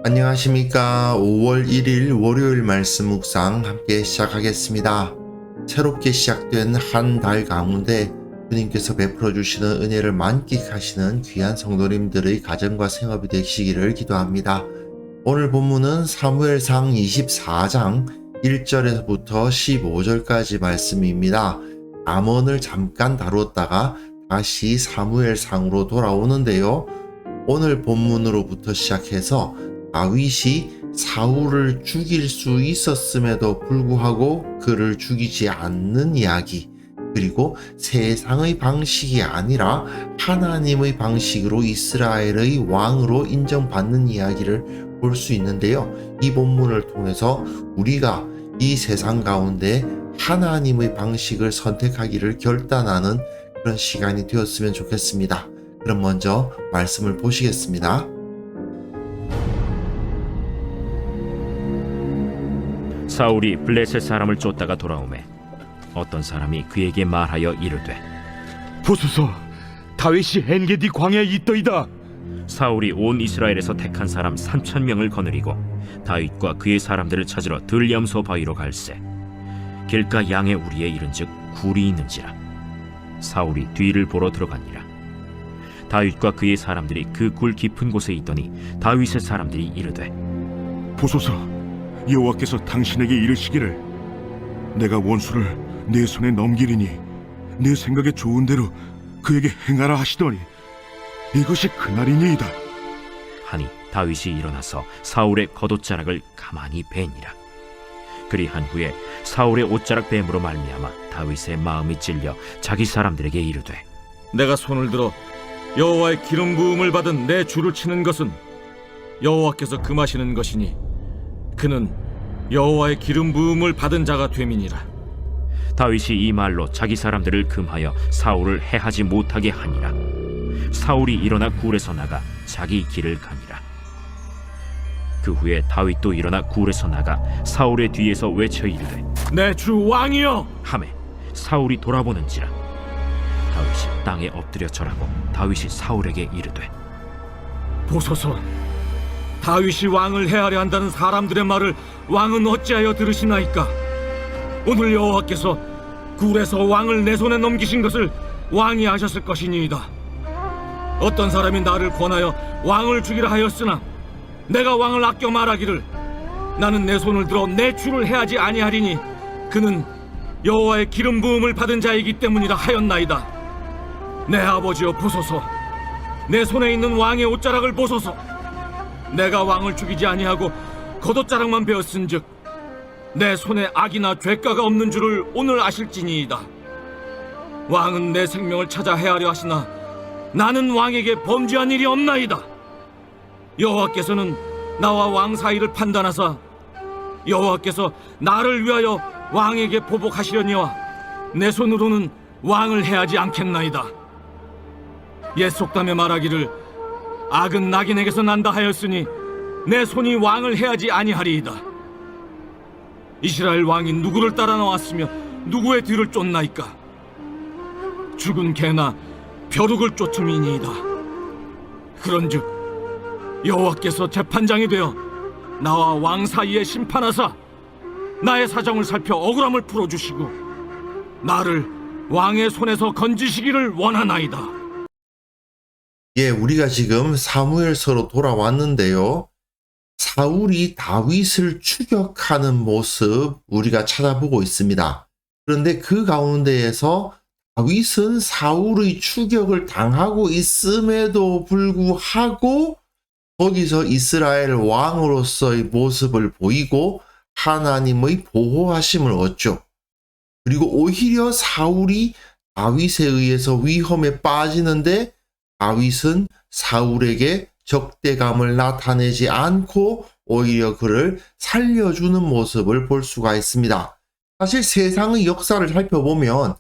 안녕하십니까. 5월 1일 월요일 말씀 묵상 함께 시작하겠습니다. 새롭게 시작된 한 달 가운데 주님께서 베풀어 주시는 은혜를 만끽하시는 귀한 성도님들의 가정과 생업이 되시기를 기도합니다. 오늘 본문은 사무엘상 24장 1절에서부터 15절까지 말씀입니다. 암언을 잠깐 다루었다가 다시 사무엘상으로 돌아오는데요. 오늘 본문으로부터 시작해서 다윗이 사울을 죽일 수 있었음에도 불구하고 그를 죽이지 않는 이야기, 그리고 세상의 방식이 아니라 하나님의 방식으로 이스라엘의 왕으로 인정받는 이야기를 볼 수 있는데요. 이 본문을 통해서 우리가 이 세상 가운데 하나님의 방식을 선택하기를 결단하는 그런 시간이 되었으면 좋겠습니다. 그럼 먼저 말씀을 보시겠습니다. 사울이 블레셋 사람을 쫓다가 돌아오매 어떤 사람이 그에게 말하여 이르되, 보소서, 다윗이 엔게디 광야에 있더이다. 사울이 온 이스라엘에서 택한 사람 3,000명을 거느리고 다윗과 그의 사람들을 찾으러 들염소 바위로 갈새 길가 양의 우리에 이른즉 굴이 있는지라. 사울이 뒤를 보러 들어가니라. 다윗과 그의 사람들이 그 굴 깊은 곳에 있더니 다윗의 사람들이 이르되, 보소서, 여호와께서 당신에게 이르시기를 내가 원수를 내 손에 넘기리니 내 생각에 좋은 대로 그에게 행하라 하시더니 이것이 그날이니이다. 하니 다윗이 일어나서 사울의 겉옷자락을 가만히 베니라. 그리한 후에 사울의 옷자락 뱀으로 말미암아 다윗의 마음이 찔려 자기 사람들에게 이르되, 내가 손을 들어 여호와의 기름 부음을 받은 내 주를 치는 것은 여호와께서 금하시는 것이니 그는 여호와의 기름 부음을 받은 자가 됨이니라. 다윗이 이 말로 자기 사람들을 금하여 사울을 해하지 못하게 하니라. 사울이 일어나 굴에서 나가 자기 길을 가니라. 그 후에 다윗도 일어나 굴에서 나가 사울의 뒤에서 외쳐 이르되, 내 주 왕이여! 하매 사울이 돌아보는지라. 다윗이 땅에 엎드려 절하고 다윗이 사울에게 이르되, 보소서, 다윗이 왕을 해하려 한다는 사람들의 말을 왕은 어찌하여 들으시나이까? 오늘 여호와께서 굴에서 왕을 내 손에 넘기신 것을 왕이 아셨을 것이니이다. 어떤 사람이 나를 권하여 왕을 죽이라 하였으나 내가 왕을 아껴 말하기를 나는 내 손을 들어 내 주를 해하지 아니하리니 그는 여호와의 기름 부음을 받은 자이기 때문이라 하였나이다. 내 아버지여, 보소서, 내 손에 있는 왕의 옷자락을 보소서. 내가 왕을 죽이지 아니하고 겉옷자락만 베었은즉 내 손에 악이나 죄가가 없는 줄을 오늘 아실지니이다. 왕은 내 생명을 찾아 해하려 하시나 나는 왕에게 범죄한 일이 없나이다. 여호와께서는 나와 왕 사이를 판단하사 여호와께서 나를 위하여 왕에게 보복하시려니와 내 손으로는 왕을 해하지 않겠나이다. 옛 속담에 말하기를 악은 낙인에게서 난다 하였으니 내 손이 왕을 해하지 아니하리이다. 이스라엘 왕이 누구를 따라 나왔으며 누구의 뒤를 쫓나이까? 죽은 개나 벼룩을 쫓음이니이다. 그런즉 여호와께서 재판장이 되어 나와 왕 사이에 심판하사 나의 사정을 살펴 억울함을 풀어주시고 나를 왕의 손에서 건지시기를 원하나이다. 우리가 지금 사무엘서로 돌아왔는데요. 사울이 다윗을 추격하는 모습 우리가 찾아보고 있습니다. 그런데 그 가운데에서 다윗은 사울의 추격을 당하고 있음에도 불구하고 거기서 이스라엘 왕으로서의 모습을 보이고 하나님의 보호하심을 얻죠. 그리고 오히려 사울이 다윗에 의해서 위험에 빠지는데 다윗은 사울에게 적대감을 나타내지 않고 오히려 그를 살려주는 모습을 볼 수가 있습니다. 사실 세상의 역사를 살펴보면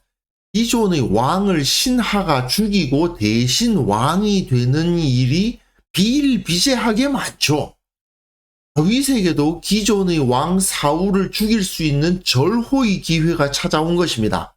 기존의 왕을 신하가 죽이고 대신 왕이 되는 일이 비일비재하게 많죠. 다윗에게도 기존의 왕 사울을 죽일 수 있는 절호의 기회가 찾아온 것입니다.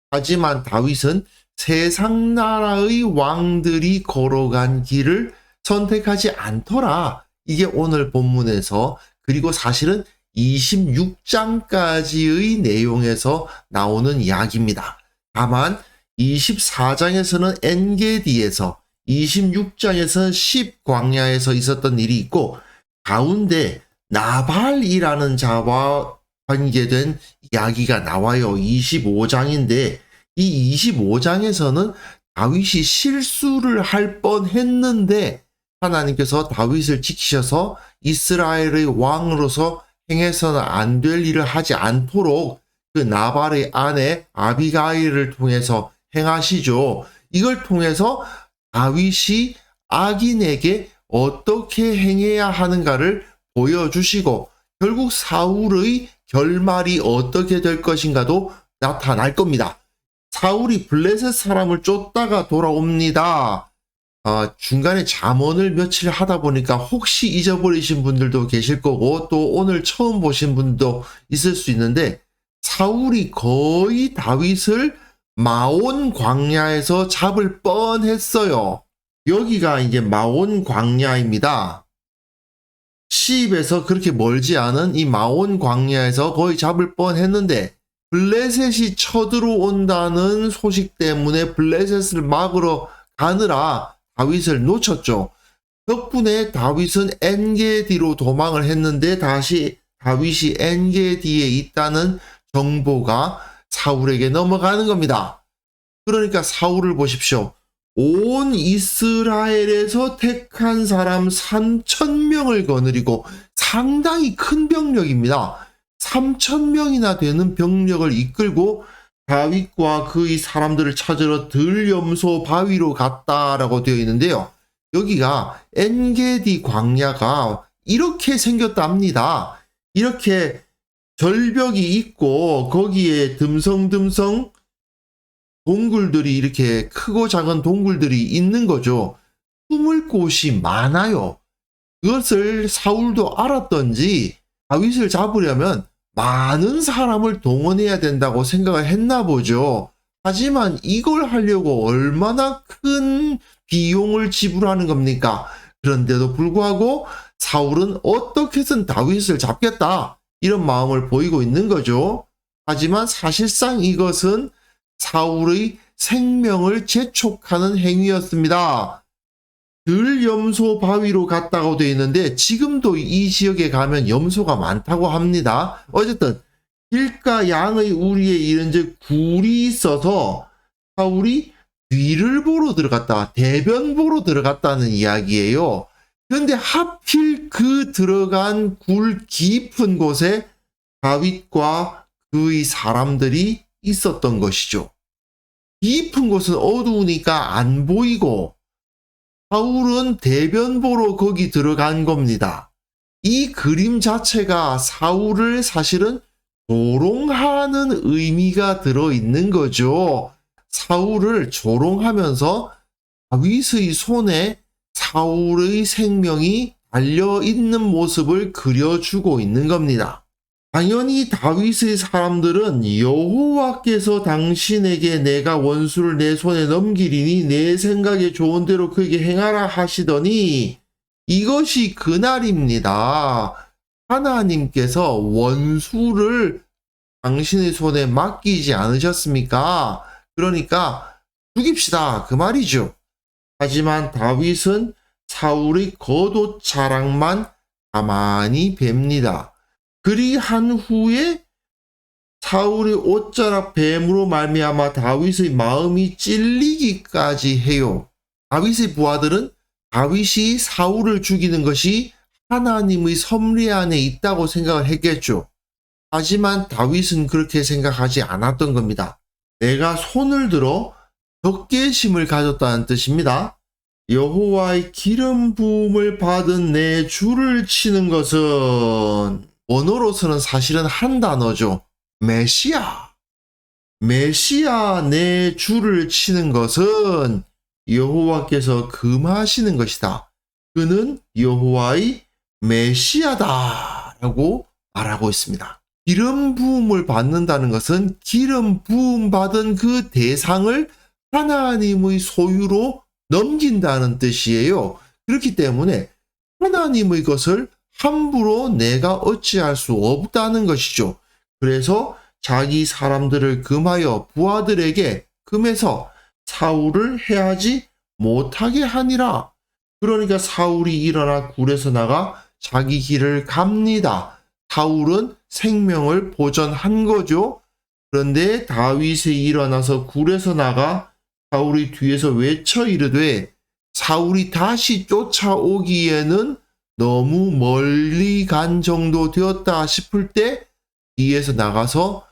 하지만 다윗은 세상 나라의 왕들이 걸어간 길을 선택하지 않더라. 이게 오늘 본문에서 그리고 사실은 26장까지의 내용에서 나오는 이야기입니다. 다만 24장에서는 엔게디에서 26장에서는 10광야에서 있었던 일이 있고 가운데 나발이라는 자와 관계된 이야기가 나와요. 25장인데 이 25장에서는 다윗이 실수를 할 뻔했는데 하나님께서 다윗을 지키셔서 이스라엘의 왕으로서 행해서는 안 될 일을 하지 않도록 그 나발의 아내 아비가일을 통해서 행하시죠. 이걸 통해서 다윗이 악인에게 어떻게 행해야 하는가를 보여주시고 결국 사울의 결말이 어떻게 될 것인가도 나타날 겁니다. 사울이 블레셋 사람을 쫓다가 돌아옵니다. 중간에 잠언을 며칠 하다 보니까 혹시 잊어버리신 분들도 계실 거고 또 오늘 처음 보신 분도 있을 수 있는데 사울이 거의 다윗을 마온 광야에서 잡을 뻔했어요. 여기가 이제 마온 광야입니다. 시입에서 그렇게 멀지 않은 이 마온 광야에서 거의 잡을 뻔했는데 블레셋이 쳐들어온다는 소식 때문에 블레셋을 막으러 가느라 다윗을 놓쳤죠. 덕분에 다윗은 엔게디로 도망을 했는데 다시 다윗이 엔게디에 있다는 정보가 사울에게 넘어가는 겁니다. 그러니까 사울을 보십시오. 온 이스라엘에서 택한 사람 3,000명을 거느리고 상당히 큰 병력입니다. 3,000명이나 되는 병력을 이끌고 다윗과 그의 사람들을 찾으러 들염소 바위로 갔다라고 되어 있는데요. 여기가 엔게디 광야가 이렇게 생겼답니다. 이렇게 절벽이 있고 거기에 듬성듬성 동굴들이 이렇게 크고 작은 동굴들이 있는 거죠. 숨을 곳이 많아요. 그것을 사울도 알았던지 다윗을 잡으려면 많은 사람을 동원해야 된다고 생각을 했나 보죠. 하지만 이걸 하려고 얼마나 큰 비용을 지불하는 겁니까? 그런데도 불구하고 사울은 어떻게든 다윗을 잡겠다 이런 마음을 보이고 있는 거죠. 하지만 사실상 이것은 사울의 생명을 재촉하는 행위였습니다. 들염소 바위로 갔다고 되어 있는데 지금도 이 지역에 가면 염소가 많다고 합니다. 어쨌든 길가 양의 우리에 이른즉 굴이 있어서 사울이 뒤를 보러 들어갔다, 대변 보러 들어갔다는 이야기예요. 그런데 하필 그 들어간 굴 깊은 곳에 다윗과 그의 사람들이 있었던 것이죠. 깊은 곳은 어두우니까 안 보이고 사울은 대변 보러 거기 들어간 겁니다. 이 그림 자체가 사울을 사실은 조롱하는 의미가 들어있는 거죠. 사울을 조롱하면서 다윗의 손에 사울의 생명이 달려있는 모습을 그려주고 있는 겁니다. 당연히 다윗의 사람들은 여호와께서 당신에게 내가 원수를 내 손에 넘기리니 내 생각에 좋은 대로 그에게 행하라 하시더니 이것이 그날입니다. 하나님께서 원수를 당신의 손에 맡기지 않으셨습니까? 그러니까 죽입시다 그 말이죠. 하지만 다윗은 사울의 겉옷 자랑만 가만히 뵙니다. 그리한 후에 사울의 옷자락 뱀으로 말미암아 다윗의 마음이 찔리기까지 해요. 다윗의 부하들은 다윗이 사울을 죽이는 것이 하나님의 섭리 안에 있다고 생각을 했겠죠. 하지만 다윗은 그렇게 생각하지 않았던 겁니다. 내가 손을 들어 적개심을 가졌다는 뜻입니다. 여호와의 기름 부음을 받은 내 주를 치는 것은 원어로서는 사실은 한 단어죠. 메시아. 메시아 내 주를 치는 것은 여호와께서 금하시는 것이다. 그는 여호와의 메시아다 라고 말하고 있습니다. 기름 부음을 받는다는 것은 기름 부음 받은 그 대상을 하나님의 소유로 넘긴다는 뜻이에요. 그렇기 때문에 하나님의 것을 함부로 내가 어찌할 수 없다는 것이죠. 그래서 자기 사람들을 금하여 부하들에게 금해서 사울을 해하지 못하게 하니라. 그러니까 사울이 일어나 굴에서 나가 자기 길을 갑니다. 사울은 생명을 보전한 거죠. 그런데 다윗이 일어나서 굴에서 나가 사울이 뒤에서 외쳐 이르되 사울이 다시 쫓아오기에는 너무 멀리 간 정도 되었다 싶을 때 뒤에서 나가서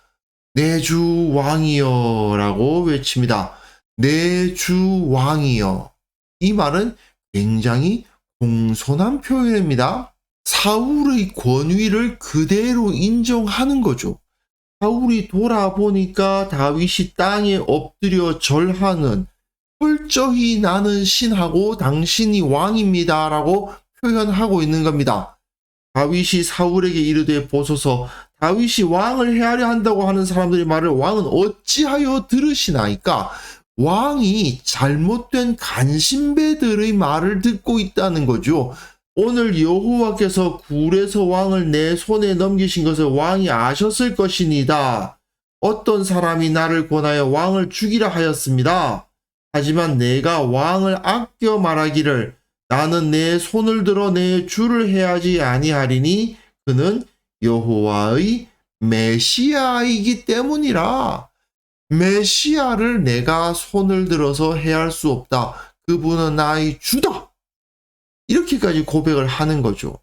내 주 왕이여 라고 외칩니다. 내 주 왕이여. 이 말은 굉장히 공손한 표현입니다. 사울의 권위를 그대로 인정하는 거죠. 사울이 돌아보니까 다윗이 땅에 엎드려 절하는 철저히 나는 신하고 당신이 왕입니다 라고 표현하고 있는 겁니다. 다윗이 사울에게 이르되 보소서 다윗이 왕을 해하려 한다고 하는 사람들의 말을 왕은 어찌하여 들으시나이까? 왕이 잘못된 간신배들의 말을 듣고 있다는 거죠. 오늘 여호와께서 굴에서 왕을 내 손에 넘기신 것을 왕이 아셨을 것이니다. 어떤 사람이 나를 권하여 왕을 죽이라 하였습니다. 하지만 내가 왕을 아껴 말하기를 나는 내 손을 들어 내 주를 해하지 아니하리니 그는 여호와의 메시아이기 때문이라. 메시아를 내가 손을 들어서 해할 수 없다. 그분은 나의 주다. 이렇게까지 고백을 하는 거죠.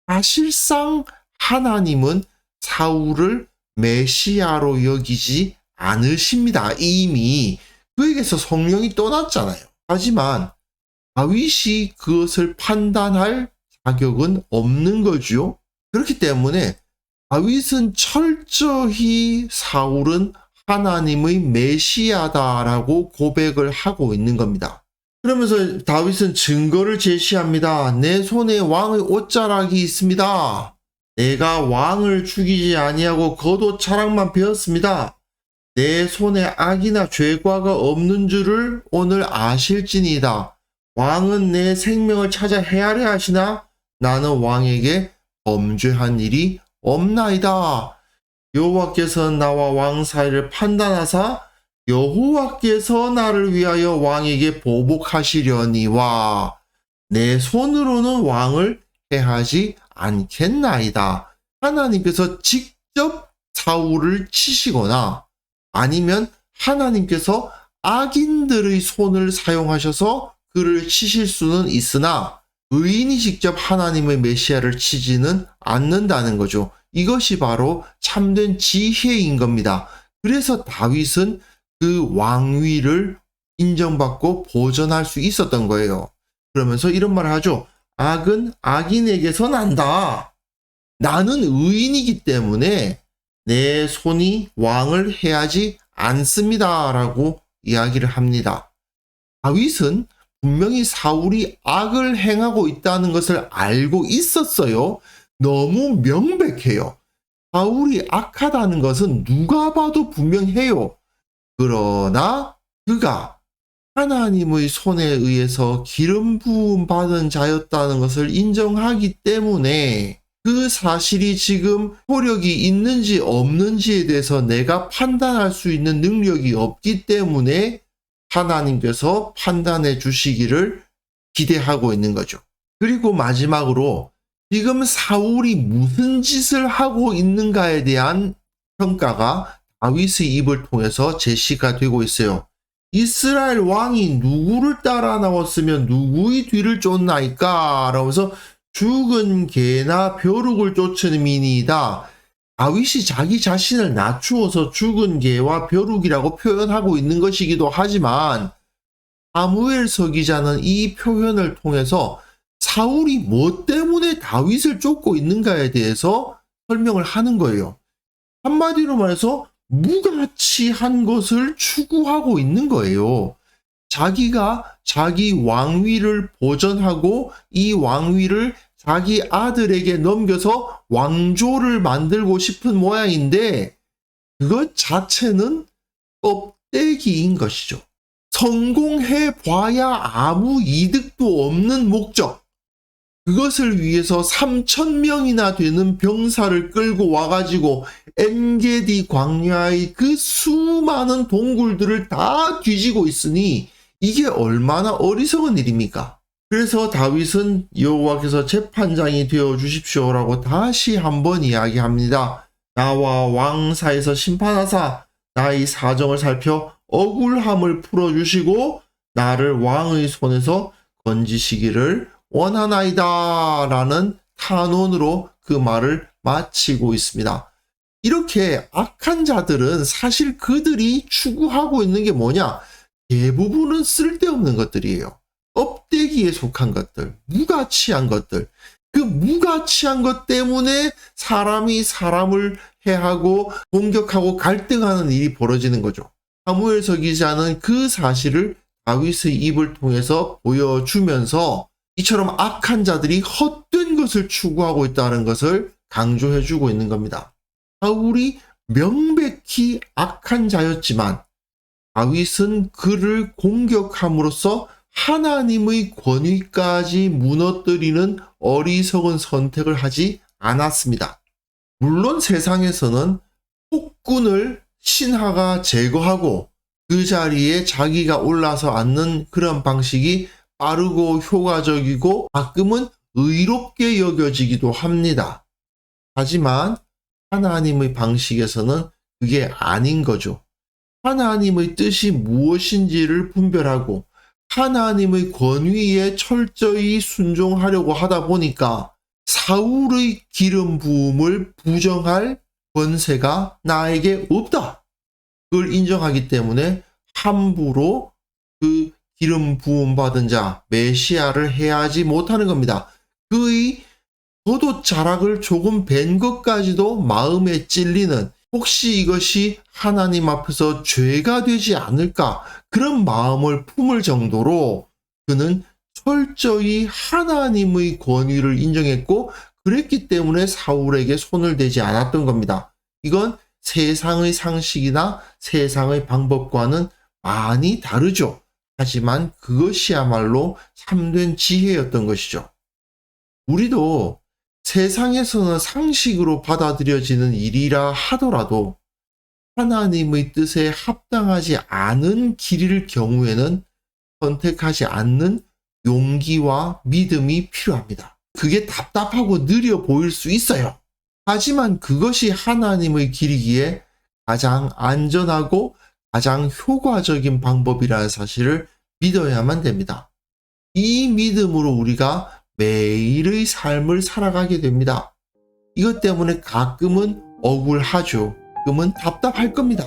사실상 하나님은 사울을 메시아로 여기지 않으십니다. 이미 그에게서 성령이 떠났잖아요. 하지만 다윗이 그것을 판단할 자격은 없는 거죠. 그렇기 때문에 다윗은 철저히 사울은 하나님의 메시아다라고 고백을 하고 있는 겁니다. 그러면서 다윗은 증거를 제시합니다. 내 손에 왕의 옷자락이 있습니다. 내가 왕을 죽이지 아니하고 겉옷 자락만 베었습니다. 내 손에 악이나 죄과가 없는 줄을 오늘 아실지니이다. 왕은 내 생명을 찾아 헤아려 하시나 나는 왕에게 범죄한 일이 없나이다. 여호와께서 나와 왕 사이를 판단하사 여호와께서 나를 위하여 왕에게 보복하시려니와 내 손으로는 왕을 해하지 않겠나이다. 하나님께서 직접 사울을 치시거나 아니면 하나님께서 악인들의 손을 사용하셔서 그를 치실 수는 있으나 의인이 직접 하나님의 메시아를 치지는 않는다는 거죠. 이것이 바로 참된 지혜인 겁니다. 그래서 다윗은 그 왕위를 인정받고 보전할 수 있었던 거예요. 그러면서 이런 말을 하죠. 악은 악인에게서 난다. 나는 의인이기 때문에 내 손이 왕을 해하지 않습니다. 라고 이야기를 합니다. 다윗은 분명히 사울이 악을 행하고 있다는 것을 알고 있었어요. 너무 명백해요. 사울이 악하다는 것은 누가 봐도 분명해요. 그러나 그가 하나님의 손에 의해서 기름 부음 받은 자였다는 것을 인정하기 때문에 그 사실이 지금 효력이 있는지 없는지에 대해서 내가 판단할 수 있는 능력이 없기 때문에 하나님께서 판단해 주시기를 기대하고 있는 거죠. 그리고 마지막으로 지금 사울이 무슨 짓을 하고 있는가에 대한 평가가 다윗의 입을 통해서 제시가 되고 있어요. 이스라엘 왕이 누구를 따라 나왔으면 누구의 뒤를 쫓나이까? 라면서 죽은 개나 벼룩을 쫓는 민이다. 다윗이 자기 자신을 낮추어서 죽은 개와 벼룩이라고 표현하고 있는 것이기도 하지만 사무엘서 기자는 이 표현을 통해서 사울이 뭐 때문에 다윗을 쫓고 있는가에 대해서 설명을 하는 거예요. 한마디로 말해서 무가치한 것을 추구하고 있는 거예요. 자기가 자기 왕위를 보전하고 이 왕위를 자기 아들에게 넘겨서 왕조를 만들고 싶은 모양인데 그것 자체는 껍데기인 것이죠. 성공해 봐야 아무 이득도 없는 목적. 그것을 위해서 3,000명이나 되는 병사를 끌고 와가지고 엔게디 광야의 그 수많은 동굴들을 다 뒤지고 있으니 이게 얼마나 어리석은 일입니까? 그래서 다윗은 여호와께서 재판장이 되어 주십시오라고 다시 한번 이야기합니다. 나와 왕 사이에서 심판하사 나의 사정을 살펴 억울함을 풀어주시고 나를 왕의 손에서 건지시기를 원하나이다 라는 탄원으로 그 말을 마치고 있습니다. 이렇게 악한 자들은 사실 그들이 추구하고 있는 게 뭐냐? 대부분은 쓸데없는 것들이에요. 껍데기에 속한 것들, 무가치한 것들. 그 무가치한 것 때문에 사람이 사람을 해하고 공격하고 갈등하는 일이 벌어지는 거죠. 사무엘서 기자는 그 사실을 다윗의 입을 통해서 보여주면서 이처럼 악한 자들이 헛된 것을 추구하고 있다는 것을 강조해주고 있는 겁니다. 사울이 명백히 악한 자였지만 다윗은 그를 공격함으로써 하나님의 권위까지 무너뜨리는 어리석은 선택을 하지 않았습니다. 물론 세상에서는 폭군을 신하가 제거하고 그 자리에 자기가 올라서 앉는 그런 방식이 빠르고 효과적이고 가끔은 의롭게 여겨지기도 합니다. 하지만 하나님의 방식에서는 그게 아닌 거죠. 하나님의 뜻이 무엇인지를 분별하고 하나님의 권위에 철저히 순종하려고 하다 보니까 사울의 기름 부음을 부정할 권세가 나에게 없다. 그걸 인정하기 때문에 함부로 그 기름 부음 받은 자 메시아를 해하지 못하는 겁니다. 그의 겉옷 자락을 조금 벤 것까지도 마음에 찔리는, 혹시 이것이 하나님 앞에서 죄가 되지 않을까 그런 마음을 품을 정도로 그는 철저히 하나님의 권위를 인정했고 그랬기 때문에 사울에게 손을 대지 않았던 겁니다. 이건 세상의 상식이나 세상의 방법과는 많이 다르죠. 하지만 그것이야말로 참된 지혜였던 것이죠. 우리도 세상에서는 상식으로 받아들여지는 일이라 하더라도 하나님의 뜻에 합당하지 않은 길일 경우에는 선택하지 않는 용기와 믿음이 필요합니다. 그게 답답하고 느려 보일 수 있어요. 하지만 그것이 하나님의 길이기에 가장 안전하고 가장 효과적인 방법이라는 사실을 믿어야만 됩니다. 이 믿음으로 우리가 매일의 삶을 살아가게 됩니다. 이것 때문에 가끔은 억울하죠. 가끔은 답답할 겁니다.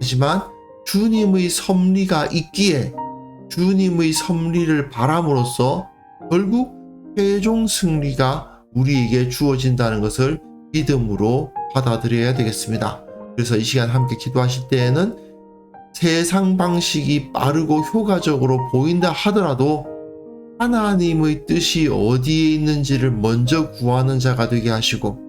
하지만 주님의 섭리가 있기에 주님의 섭리를 바람으로써 결국 최종 승리가 우리에게 주어진다는 것을 믿음으로 받아들여야 되겠습니다. 그래서 이 시간 함께 기도하실 때에는 세상 방식이 빠르고 효과적으로 보인다 하더라도 하나님의 뜻이 어디에 있는지를 먼저 구하는 자가 되게 하시고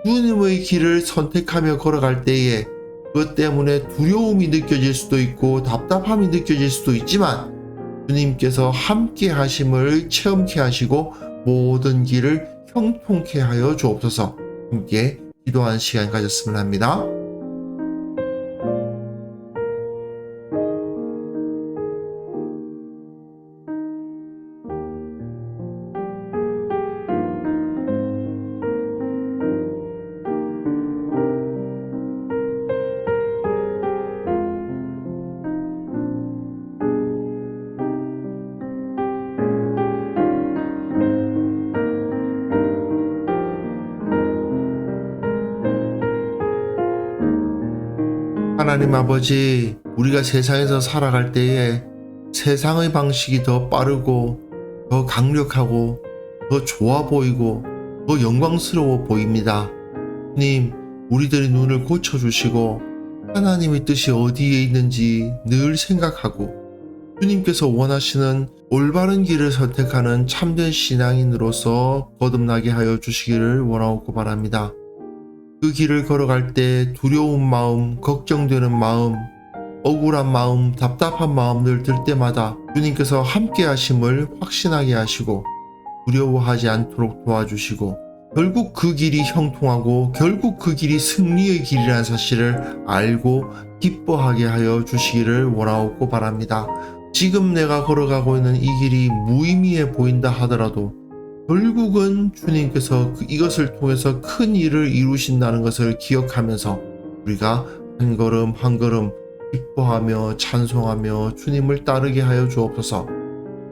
주님의 길을 선택하며 걸어갈 때에 그것 때문에 두려움이 느껴질 수도 있고 답답함이 느껴질 수도 있지만 주님께서 함께 하심을 체험케 하시고 모든 길을 형통케 하여 주옵소서. 함께 기도하는 시간 가졌으면 합니다. 하나님 아버지, 우리가 세상에서 살아갈 때에 세상의 방식이 더 빠르고 더 강력하고 더 좋아 보이고 더 영광스러워 보입니다. 주님, 우리들의 눈을 고쳐주시고 하나님의 뜻이 어디에 있는지 늘 생각하고 주님께서 원하시는 올바른 길을 선택하는 참된 신앙인으로서 거듭나게 하여 주시기를 원하옵고 바랍니다. 그 길을 걸어갈 때 두려운 마음, 걱정되는 마음, 억울한 마음, 답답한 마음들 들 때마다 주님께서 함께 하심을 확신하게 하시고 두려워하지 않도록 도와주시고 결국 그 길이 형통하고 결국 그 길이 승리의 길이라는 사실을 알고 기뻐하게 하여 주시기를 원하옵고 바랍니다. 지금 내가 걸어가고 있는 이 길이 무의미해 보인다 하더라도 결국은 주님께서 이것을 통해서 큰 일을 이루신다는 것을 기억하면서 우리가 한 걸음 한 걸음 기뻐하며 찬송하며 주님을 따르게 하여 주옵소서.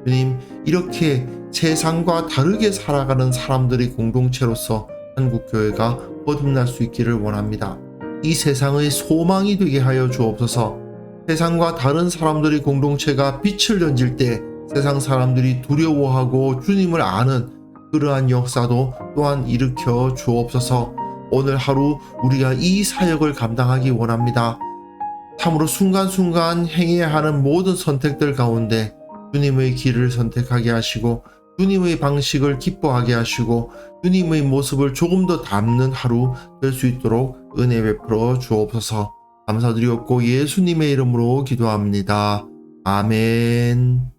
주님, 이렇게 세상과 다르게 살아가는 사람들의 공동체로서 한국교회가 거듭날 수 있기를 원합니다. 이 세상의 소망이 되게 하여 주옵소서. 세상과 다른 사람들의 공동체가 빛을 던질 때 세상 사람들이 두려워하고 주님을 아는 그러한 역사도 또한 일으켜 주옵소서. 오늘 하루 우리가 이 사역을 감당하기 원합니다. 참으로 순간순간 행해야 하는 모든 선택들 가운데 주님의 길을 선택하게 하시고 주님의 방식을 기뻐하게 하시고 주님의 모습을 조금 더 닮는 하루 될 수 있도록 은혜 베풀어 주옵소서. 감사드리옵고 예수님의 이름으로 기도합니다. 아멘.